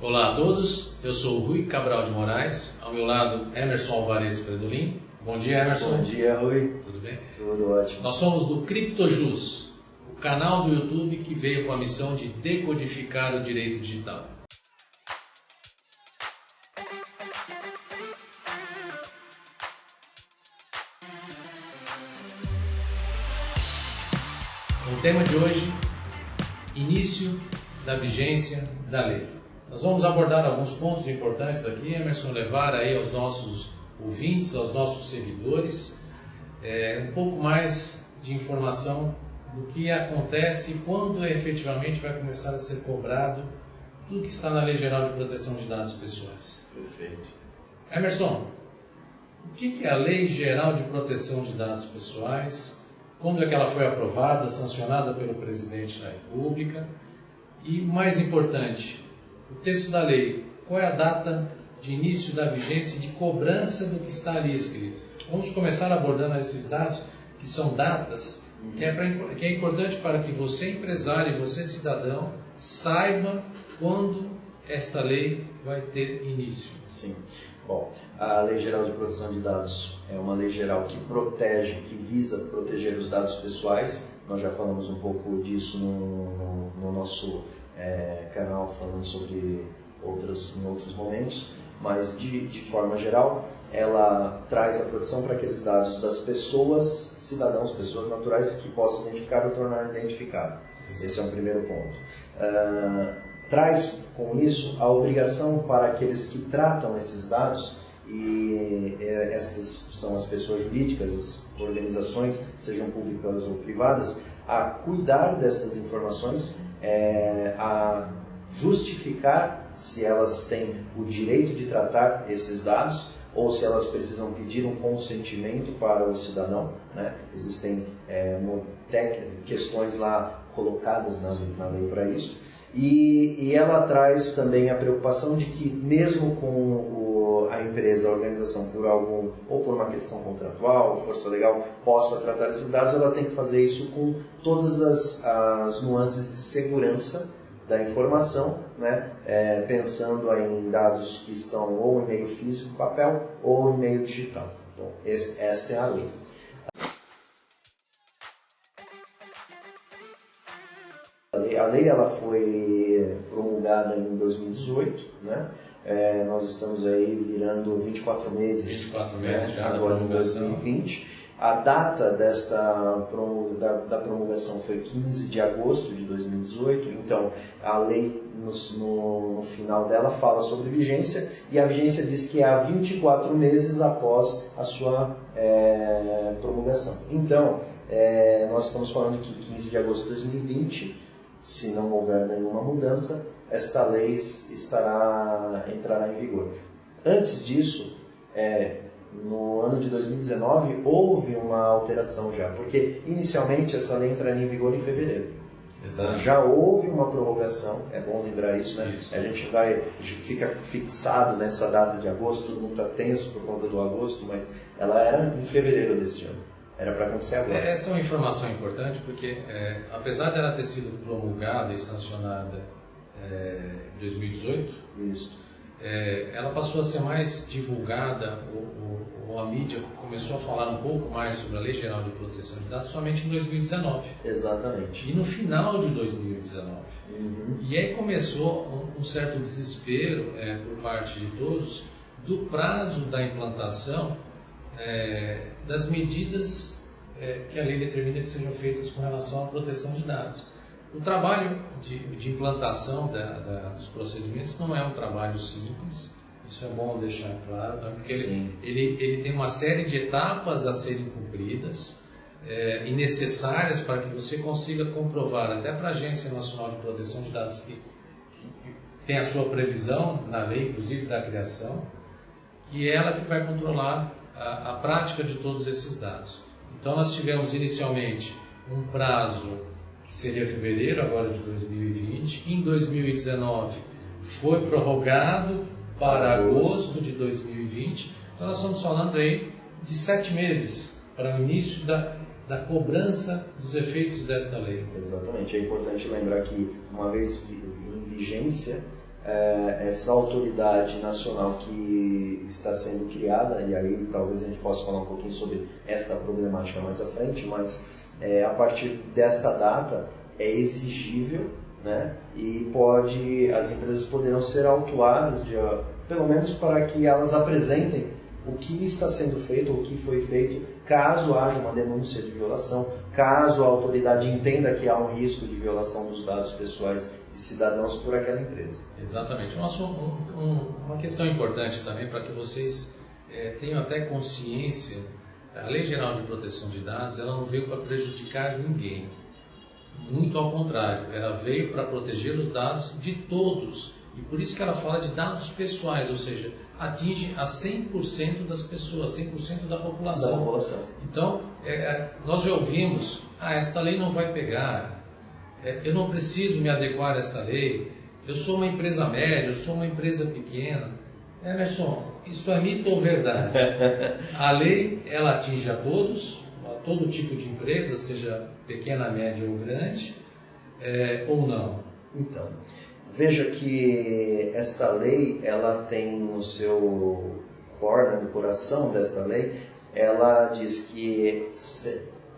Olá a todos, eu sou o Rui Cabral de Moraes, ao meu lado Emerson Alvarez Predolin. Bom dia, Emerson. Bom dia, Rui. Tudo bem? Tudo ótimo. Nós somos do CryptoJus, o canal do YouTube que veio com a missão de decodificar o direito digital. O tema de hoje, início da vigência da lei. Nós vamos abordar alguns pontos importantes aqui, Emerson, levar aí aos nossos ouvintes, aos nossos seguidores, um pouco mais de informação do que acontece e quando efetivamente vai começar a ser cobrado tudo que está na Lei Geral de Proteção de Dados Pessoais. Perfeito. Emerson, o que é a Lei Geral de Proteção de Dados Pessoais? Quando é que ela foi aprovada, sancionada pelo Presidente da República? E, mais importante, o texto da lei, qual é a data de início da vigência e de cobrança do que está ali escrito? Vamos começar abordando esses dados, que são datas, que é importante para que você, empresário, e você, cidadão, saiba quando esta lei vai ter início. Sim. Bom, a Lei Geral de Proteção de Dados é uma lei geral que protege, que visa proteger os dados pessoais. Nós já falamos um pouco disso no nosso canal, falando sobre em outros momentos, mas de forma geral, ela traz a proteção para aqueles dados das pessoas, cidadãos, pessoas naturais que possam identificar ou tornar identificado. Esse é um primeiro ponto. Traz com isso a obrigação para aqueles que tratam esses dados, e estas são as pessoas jurídicas, as organizações, sejam públicas ou privadas, a cuidar dessas informações, a justificar se elas têm o direito de tratar esses dados ou se elas precisam pedir um consentimento para o cidadão, né? Existem questões lá colocadas na lei para isso. E ela traz também a preocupação de que, mesmo com a empresa, a organização, ou por uma questão contratual, força legal, possa tratar esses dados, ela tem que fazer isso com todas as nuances de segurança da informação, né? Pensando em dados que estão ou em meio físico, papel, ou em meio digital. Então, esta é a lei. A lei ela foi promulgada em 2018, né? Nós estamos aí virando 24 meses, né? Já agora em 2020. A data da promulgação foi 15 de agosto de 2018, então a lei no final dela fala sobre vigência, e a vigência diz que há 24 meses após a sua promulgação. Então, nós estamos falando que 15 de agosto de 2020, se não houver nenhuma mudança, esta lei entrará em vigor. Antes disso, no ano de 2019, houve uma alteração já, porque inicialmente essa lei entraria em vigor em fevereiro. Exato. Então, já houve uma prorrogação, é bom lembrar isso, né? Isso. A gente fica fixado nessa data de agosto, todo mundo está tenso por conta do agosto, mas ela era em fevereiro deste ano. Era para acontecer agora. Esta é uma informação importante porque, apesar dela ter sido promulgada e sancionada em 2018, Isso. Ela passou a ser mais divulgada, ou a mídia começou a falar um pouco mais sobre a Lei Geral de Proteção de Dados somente em 2019. Exatamente. E no final de 2019. Uhum. E aí começou um certo desespero por parte de todos do prazo da implantação das medidas que a lei determina que sejam feitas com relação à proteção de dados. O trabalho de implantação dos procedimentos não é um trabalho simples, isso é bom deixar claro, tá? Porque ele tem uma série de etapas a serem cumpridas e necessárias para que você consiga comprovar, até para a Agência Nacional de Proteção de Dados, que tem a sua previsão na lei, inclusive da criação, que é ela que vai controlar a prática de todos esses dados. Então nós tivemos inicialmente um prazo que seria fevereiro agora de 2020, que em 2019 foi prorrogado para agosto de 2020. Então nós estamos falando aí de 7 meses para o início da cobrança dos efeitos desta lei. Exatamente. É importante lembrar que, uma vez em vigência, essa autoridade nacional que está sendo criada, e aí talvez a gente possa falar um pouquinho sobre esta problemática mais à frente, mas a partir desta data é exigível, né, e as empresas poderão ser autuadas, pelo menos para que elas apresentem o que está sendo feito, ou o que foi feito, caso haja uma denúncia de violação, caso a autoridade entenda que há um risco de violação dos dados pessoais de cidadãos por aquela empresa. Exatamente. Uma questão importante também para que vocês tenham até consciência, a Lei Geral de Proteção de Dados, ela não veio para prejudicar ninguém. Muito ao contrário, ela veio para proteger os dados de todos. E por isso que ela fala de dados pessoais, ou seja, atinge a 100% das pessoas, 100% da população. Então, nós já ouvimos, esta lei não vai pegar, eu não preciso me adequar a esta lei, eu sou uma empresa média, eu sou uma empresa pequena. Emerson, isso é mito ou verdade? A lei, ela atinge a todos, a todo tipo de empresa, seja pequena, média ou grande, ou não? Então, veja que esta lei, ela tem no seu core, no coração desta lei, ela diz que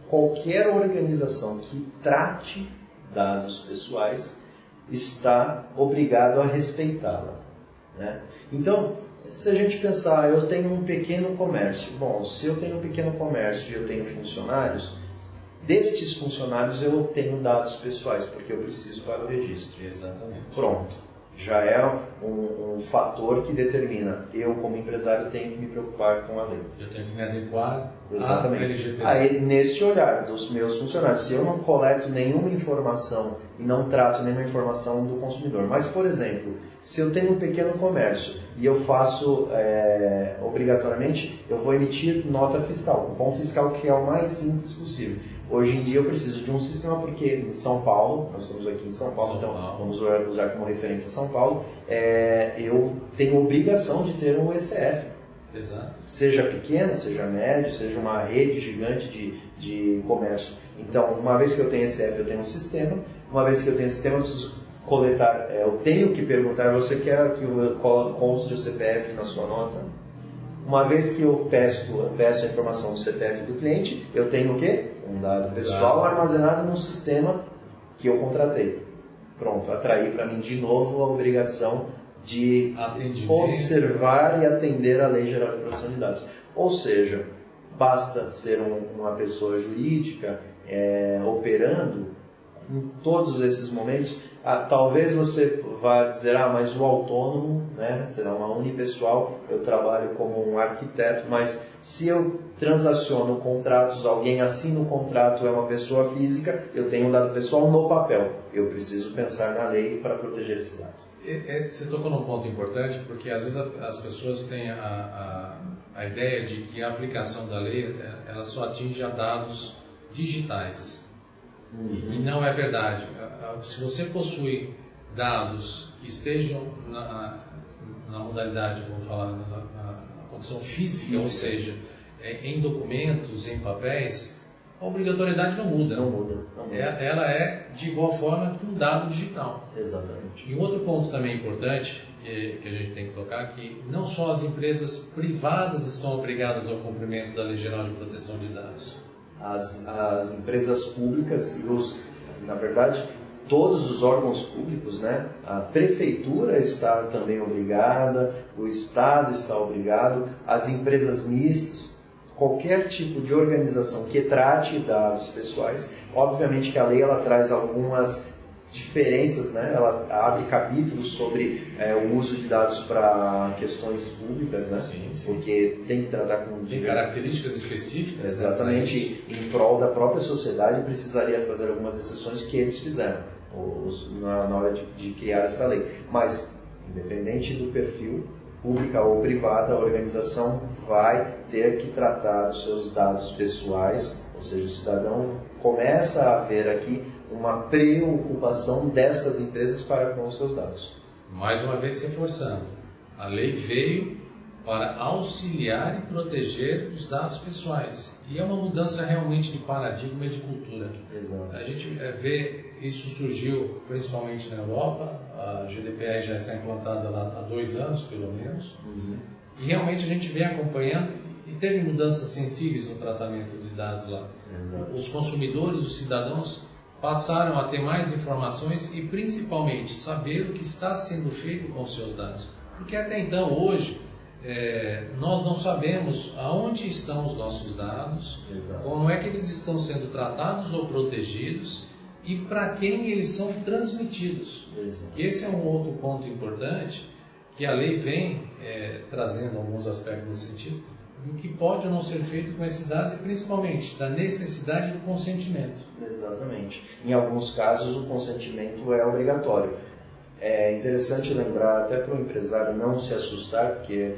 qualquer organização que trate dados pessoais está obrigado a respeitá-la, né? Então, se a gente pensar, eu tenho um pequeno comércio. Bom, se eu tenho um pequeno comércio e eu tenho funcionários, destes funcionários eu tenho dados pessoais, porque eu preciso para o registro. Exatamente. Pronto. Já é um fator que determina, eu como empresário tenho que me preocupar com a lei. Eu tenho que me adequar à LGPD. Aí, neste olhar dos meus funcionários, se eu não coleto nenhuma informação e não trato nenhuma informação do consumidor, mas, por exemplo, se eu tenho um pequeno comércio e eu faço, obrigatoriamente, eu vou emitir nota fiscal, cupom fiscal, que é o mais simples possível. Hoje em dia eu preciso de um sistema, porque em São Paulo, nós estamos aqui em São Paulo, vamos usar como referência São Paulo, eu tenho obrigação de ter um ECF. Exato. Seja pequeno, seja médio, seja uma rede gigante de comércio. Então, uma vez que eu tenho ECF, eu tenho um sistema. Uma vez que eu tenho um sistema, eu preciso coletar, eu tenho que perguntar, você quer que eu conste o CPF na sua nota? Uma vez que eu peço a informação do CPF do cliente, eu tenho o quê? Um dado pessoal armazenado num sistema que eu contratei. Pronto, atraí para mim de novo a obrigação de observar e atender a Lei Geral de Proteção de Dados. Ou seja, basta ser uma pessoa jurídica operando em todos esses momentos. Talvez você vá dizer, mas o autônomo, né, será uma unipessoal, eu trabalho como um arquiteto, mas se eu transaciono contratos, alguém assina o contrato, é uma pessoa física, eu tenho um dado pessoal no papel. Eu preciso pensar na lei para proteger esse dado. Você tocou num ponto importante, porque às vezes as pessoas têm a ideia de que a aplicação da lei ela só atinge a dados digitais. E não é verdade. Se você possui dados que estejam na modalidade, vamos falar, na condição física, ou seja, em documentos, em papéis, a obrigatoriedade não muda. Não muda. Ela é de igual forma que um dado digital. Exatamente. E um outro ponto também importante que a gente tem que tocar, que não só as empresas privadas estão obrigadas ao cumprimento da Lei Geral de Proteção de Dados. As empresas públicas e na verdade, todos os órgãos públicos, né? A prefeitura está também obrigada, o Estado está obrigado, as empresas mistas, qualquer tipo de organização que trate dados pessoais. Obviamente que a lei ela traz algumas diferenças, né? Ela abre capítulos sobre o uso de dados para questões públicas, né? Sim. Porque tem que tratar com... Tem características específicas. Exatamente, em prol da própria sociedade, precisaria fazer algumas exceções que eles fizeram na hora de criar esta lei. Mas, independente do perfil, pública ou privada, a organização vai ter que tratar os seus dados pessoais, ou seja, o cidadão começa a ver aqui uma preocupação destas empresas para com os seus dados. Mais uma vez reforçando, a lei veio para auxiliar e proteger os dados pessoais. E é uma mudança realmente de paradigma e de cultura. Exato. A gente vê Isso surgiu principalmente na Europa, a GDPR já está implantada lá há 2 anos, pelo menos, e realmente a gente vem acompanhando e teve mudanças sensíveis no tratamento de dados lá. Exato. Os consumidores, os cidadãos, passaram a ter mais informações e principalmente saber o que está sendo feito com os seus dados. Porque até então, hoje, nós não sabemos aonde estão os nossos dados, Exato. como é que eles estão sendo tratados ou protegidos e para quem eles são transmitidos. Exato. Esse é um outro ponto importante que a lei vem trazendo alguns aspectos nesse sentido, do que pode ou não ser feito com esses dados e principalmente da necessidade do consentimento. Exatamente. Em alguns casos o consentimento é obrigatório. É interessante lembrar, até para o empresário não se assustar, porque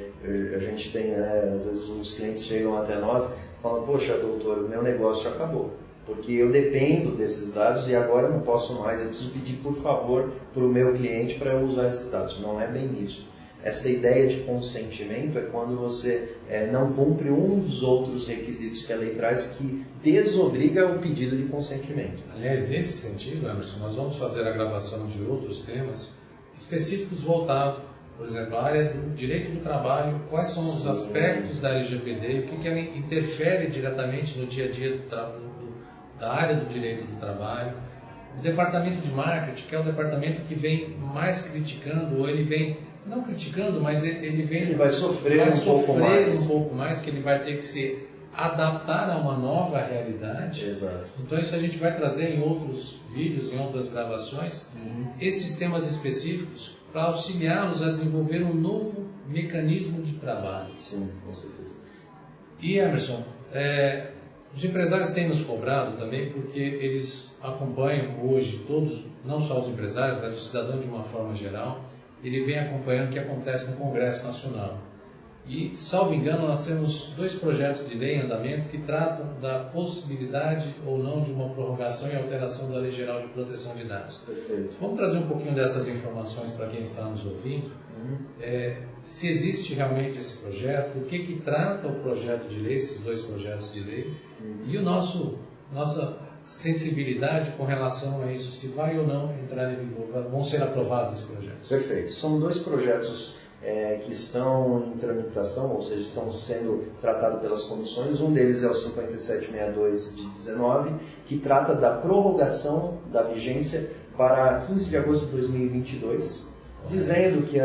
a gente tem, às vezes os clientes chegam até nós e falam, poxa doutor, meu negócio acabou, porque eu dependo desses dados e agora eu não posso mais, eu preciso pedir por favor para o meu cliente para eu usar esses dados. Não é bem isso. Esta ideia de consentimento é quando você não cumpre um dos outros requisitos que a lei traz que desobriga o pedido de consentimento. Aliás, nesse sentido, Emerson, nós vamos fazer a gravação de outros temas específicos voltados, por exemplo, a área do direito do trabalho, quais são os aspectos da LGPD, o que ela interfere diretamente no dia a dia da área do direito do trabalho. O departamento de marketing, que é o departamento que vem mais criticando, ou ele vem não criticando, mas ele vai sofrer um pouco mais, que ele vai ter que se adaptar a uma nova realidade. Exato. Então isso a gente vai trazer em outros vídeos, em outras gravações, esses temas específicos para auxiliá-los a desenvolver um novo mecanismo de trabalho. Sim, com certeza. E Emerson, os empresários têm nos cobrado também, porque eles acompanham hoje todos, não só os empresários, mas o cidadão de uma forma geral, ele vem acompanhando o que acontece no Congresso Nacional. E, salvo engano, nós temos 2 projetos de lei em andamento que tratam da possibilidade ou não de uma prorrogação e alteração da Lei Geral de Proteção de Dados. Perfeito. Vamos trazer um pouquinho dessas informações para quem está nos ouvindo. Se existe realmente esse projeto, o que trata o projeto de lei, esses 2 projetos de lei, e nossa sensibilidade com relação a isso, se vai ou não entrar em vigor, vão ser aprovados esses projetos. Perfeito. São 2 projetos que estão em tramitação, ou seja, estão sendo tratados pelas comissões. Um deles é o 5762 de 19, que trata da prorrogação da vigência para 15 de agosto de 2022, dizendo que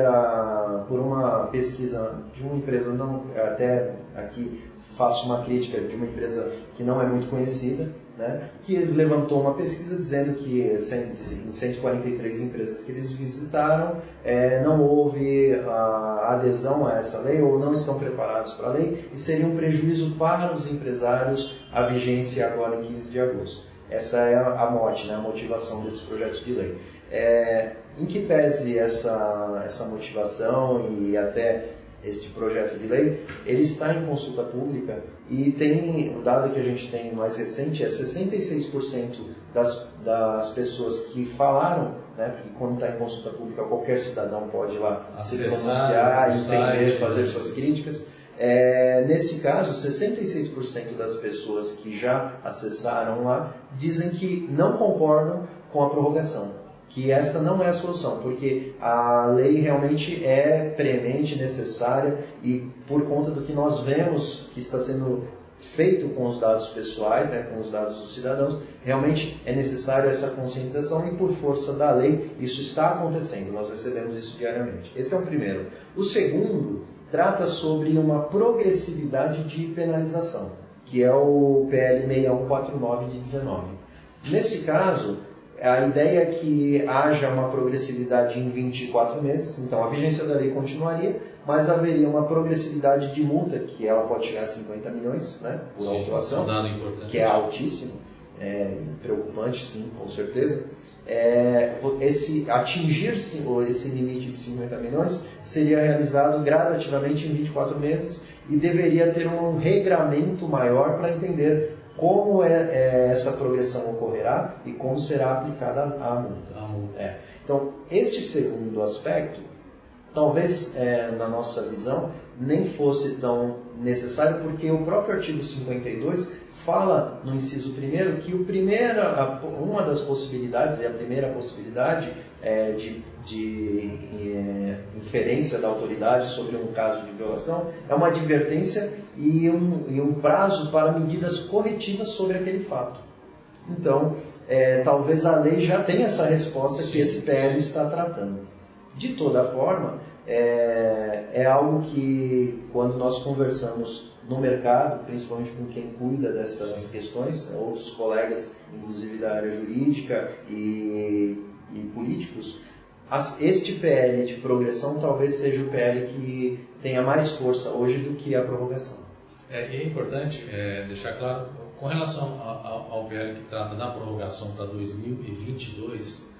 por uma pesquisa de uma empresa, até aqui faço uma crítica, de uma empresa que não é muito conhecida, né, que levantou uma pesquisa dizendo que em 143 empresas que eles visitaram, não houve adesão a essa lei ou não estão preparados para a lei e seria um prejuízo para os empresários a vigência agora em 15 de agosto. Essa é a mote, né, a motivação desse projeto de lei. Em que pese essa motivação e até este projeto de lei, ele está em consulta pública e o dado que a gente tem mais recente é 66% das pessoas que falaram, né, porque quando está em consulta pública qualquer cidadão pode ir lá se pronunciar, entender, fazer suas críticas. Neste caso, 66% das pessoas que já acessaram lá dizem que não concordam com a prorrogação, que esta não é a solução, porque a lei realmente é premente, necessária, e por conta do que nós vemos que está sendo feito com os dados pessoais, né, com os dados dos cidadãos, realmente é necessário essa conscientização e por força da lei isso está acontecendo, nós recebemos isso diariamente. Esse é o primeiro. O segundo trata sobre uma progressividade de penalização, que é o PL 6149 de 19. Nesse caso, a ideia é que haja uma progressividade em 24 meses, então a vigência da lei continuaria, mas haveria uma progressividade de multa, que ela pode chegar a 50 milhões, né, por autuação, que é altíssimo, preocupante, sim, com certeza. Atingir esse limite de 50 milhões seria realizado gradativamente em 24 meses e deveria ter um regramento maior para entender como essa progressão ocorrerá e como será aplicada a multa. Então, este segundo aspecto, talvez, na nossa visão, nem fosse tão necessário, porque o próprio artigo 52 fala no inciso 1º que uma das possibilidades, e a primeira possibilidade de inferência da autoridade sobre um caso de violação é uma advertência e um prazo para medidas corretivas sobre aquele fato. Então, talvez a lei já tenha essa resposta que esse PL está tratando. De toda forma, é algo que, quando nós conversamos no mercado, principalmente com quem cuida dessas questões, outros colegas, inclusive da área jurídica e políticos, este PL de progressão talvez seja o PL que tenha mais força hoje do que a prorrogação. É importante deixar claro, com relação ao PL que trata da prorrogação para 2022,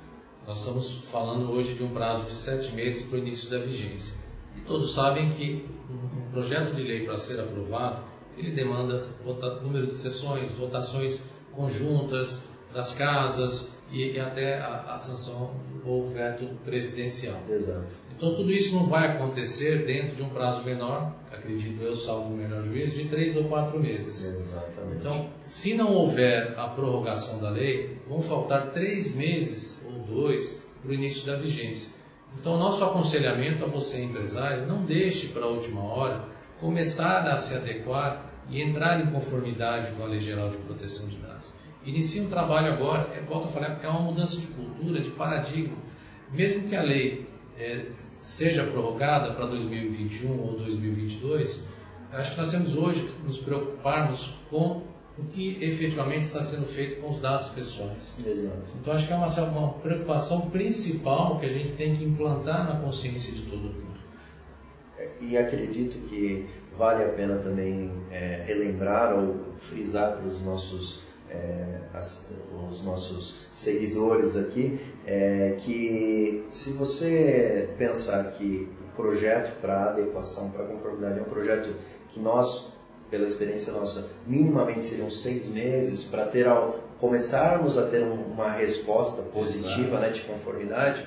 nós estamos falando hoje de um prazo de 7 meses para o início da vigência. E todos sabem que um projeto de lei, para ser aprovado, ele demanda número de sessões, votações conjuntas das casas e até a sanção ou veto presidencial. Exato. Então tudo isso não vai acontecer dentro de um prazo menor, acredito eu, salvo o melhor juízo, de 3 ou 4 meses. Exatamente. Então, se não houver a prorrogação da lei, vão faltar 3 meses ou 2 para o início da vigência. Então, nosso aconselhamento a você, empresário, não deixe para a última hora começar a se adequar e entrar em conformidade com a Lei Geral de Proteção de Dados. Inicie um trabalho agora, volto a falar, é uma mudança de cultura, de paradigma. Mesmo que a lei seja prorrogada para 2021 ou 2022, acho que nós temos hoje que nos preocuparmos com o que efetivamente está sendo feito com os dados pessoais. Exato. Então acho que é uma preocupação principal que a gente tem que implantar na consciência de todo mundo. E acredito que vale a pena também relembrar ou frisar para os nossos seguidores aqui, que se você pensar que o projeto para adequação, para conformidade é um projeto que nós, pela experiência nossa, minimamente seriam 6 meses para começarmos a ter uma resposta positiva, né, de conformidade,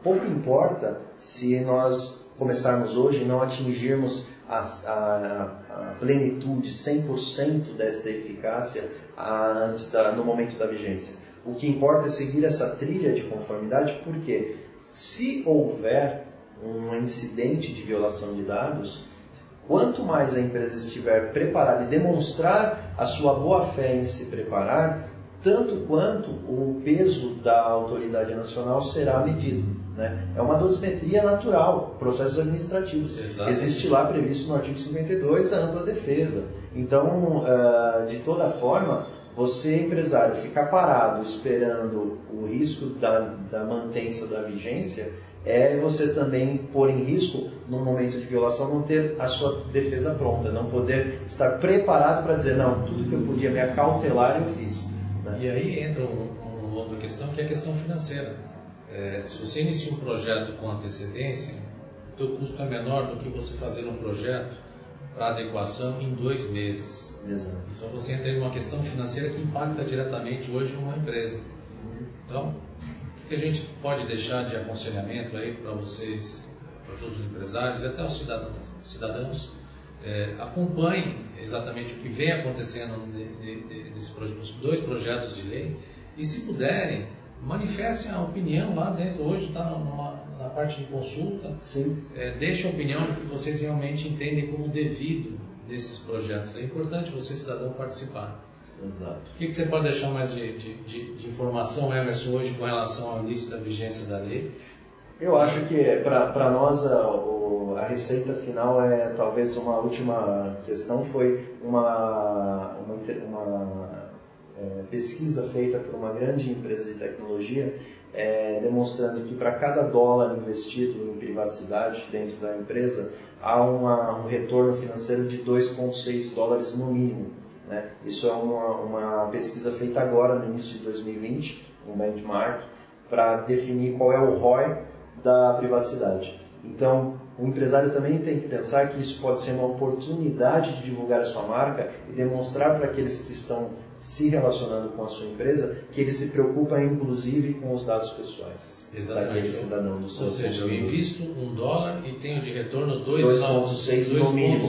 pouco importa se nós começarmos hoje e não atingirmos a plenitude, 100% desta eficácia no momento da vigência. O que importa é seguir essa trilha de conformidade, porque se houver um incidente de violação de dados, quanto mais a empresa estiver preparada e demonstrar a sua boa-fé em se preparar, tanto quanto o peso da autoridade nacional será medido. Né? É uma dosimetria natural, processos administrativos. Exato. Existe lá previsto no artigo 52 a ampla defesa. Então, de toda forma, você, empresário, ficar parado esperando o risco da mantença da vigência é você também pôr em risco, no momento de violação, não ter a sua defesa pronta, não poder estar preparado para dizer, não, tudo que eu podia me acautelar eu fiz. Né? E aí entra uma outra questão, que é a questão financeira. Se você inicia um projeto com antecedência, o teu custo é menor do que você fazer um projeto para adequação em 2 meses. Exato. Então você entra em uma questão financeira que impacta diretamente hoje uma empresa. Então, o que a gente pode deixar de aconselhamento aí para vocês, para todos os empresários e até os cidadãos, acompanhem exatamente o que vem acontecendo nos 2 projetos de lei e, se puderem, manifestem a opinião lá dentro. Hoje está na parte de consulta. Sim. Deixem a opinião do que vocês realmente entendem como devido desses projetos. É importante você, cidadão, participar. Exato. O que você pode deixar mais de informação, Emerson, hoje com relação ao início da vigência da lei? Eu acho que para nós a receita final talvez uma última questão, foi uma pesquisa feita por uma grande empresa de tecnologia, demonstrando que para cada dólar investido em privacidade dentro da empresa, há um retorno financeiro de 2,6 dólares no mínimo. Né? Isso é uma pesquisa feita agora, no início de 2020, um benchmark, para definir qual é o ROI da privacidade. Então, o empresário também tem que pensar que isso pode ser uma oportunidade de divulgar a sua marca e demonstrar para aqueles que estão se relacionando com a sua empresa, que ele se preocupa inclusive com os dados pessoais daquele cidadão do seu. Ou seja, eu invisto $1 e tenho de retorno 2,6 no mínimo.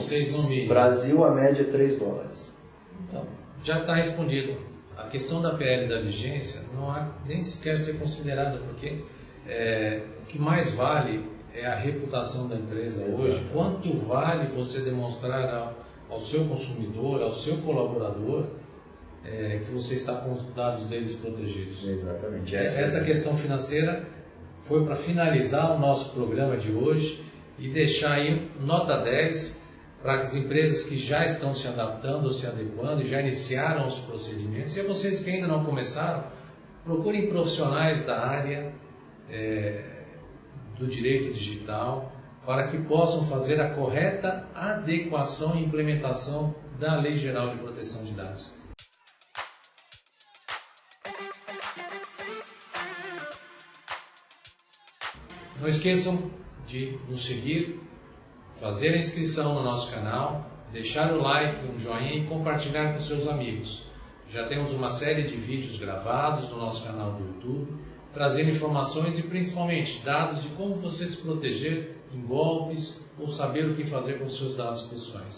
Brasil, a média é $3. Então, já está respondido. A questão da PL da vigência não há nem sequer ser considerada, porque o que mais vale é a reputação da empresa hoje. Quanto vale você demonstrar ao seu consumidor, ao seu colaborador, que você está com os dados deles protegidos. Exatamente. Essa questão financeira foi para finalizar o nosso programa de hoje e deixar aí nota 10 para as empresas que já estão se adaptando ou se adequando e já iniciaram os procedimentos. E a vocês que ainda não começaram, procurem profissionais da área do direito digital para que possam fazer a correta adequação e implementação da Lei Geral de Proteção de Dados. Não esqueçam de nos seguir, fazer a inscrição no nosso canal, deixar o like, um joinha e compartilhar com seus amigos. Já temos uma série de vídeos gravados no nosso canal do YouTube, trazendo informações e principalmente dados de como você se proteger em golpes ou saber o que fazer com seus dados pessoais.